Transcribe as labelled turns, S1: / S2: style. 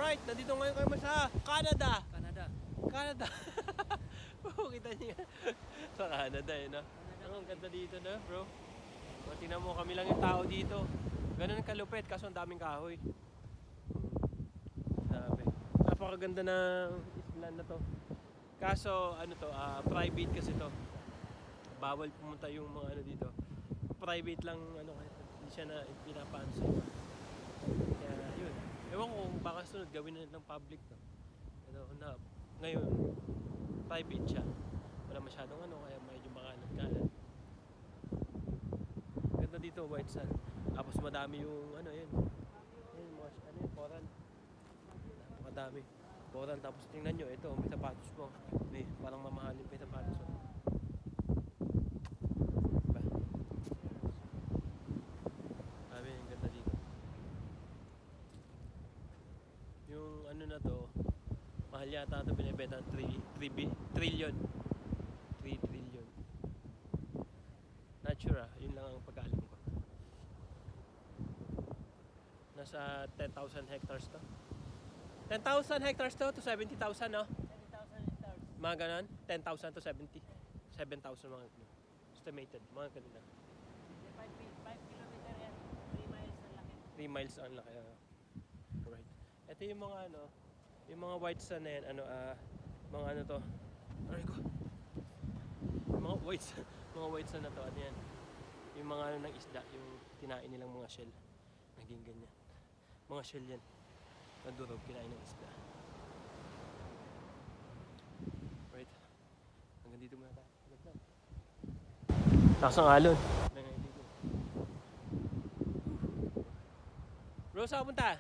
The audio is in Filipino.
S1: Alright, nandito ngayon kayo sa Canada.
S2: Canada.
S1: Oh, kita niyo yan. Sa Canada eh, no? Ang ganda dito na, bro. O, tingnan mo, kami lang yung tao dito. Ganun kalupit, kaso ang daming kahoy. Sabi. Napakaganda ng island na to. Kaso, ano to, private kasi to. Bawal pumunta yung mga ano dito. Private lang, ano, hindi siya na pinapaano sa iba. Kaya, yun. Ewan ko kung baka sunod, gawin na ng public, no? Pero, ngayon, private siya. Wala masyadong ano, kaya medyo makalat-kalat. Ganda dito, white sand. Tapos madami yung ano, yun. Yun, mga ano yun, coral. Napakadami. Coral, tapos tingnan nyo, ito, may sapatos mo. May parang mamahalin may sapatos mo. Diba? Sabi, yung ganda dito. Yung ano na to, mahal yata ito binibenta 3 trillion. 3 trillion. Not sure yun lang ang pag-aalam ko. Nasa 10,000 hectares to. 10,000 hectares to 70,000, no?
S2: 70,000 hectares.
S1: Mga ganon, 10,000 to 70. 7,000 mga estimated, mga ganun lang.
S2: 5 kilometer yan. 3 miles ang laki.
S1: 3 miles ang laki. Right. Ito yung mga ano, yung mga white sand na yan, mga ano to. Aray ko. Mga white sand na to, ano yan. Yung mga ano ng isda, yung kinain nilang mga shell. Naging ganyan. Mga shell yan. Nadurog, kinain ng isda. Right. Hanggang dito muna tayo. Lakas ng alon. Bro, saan punta?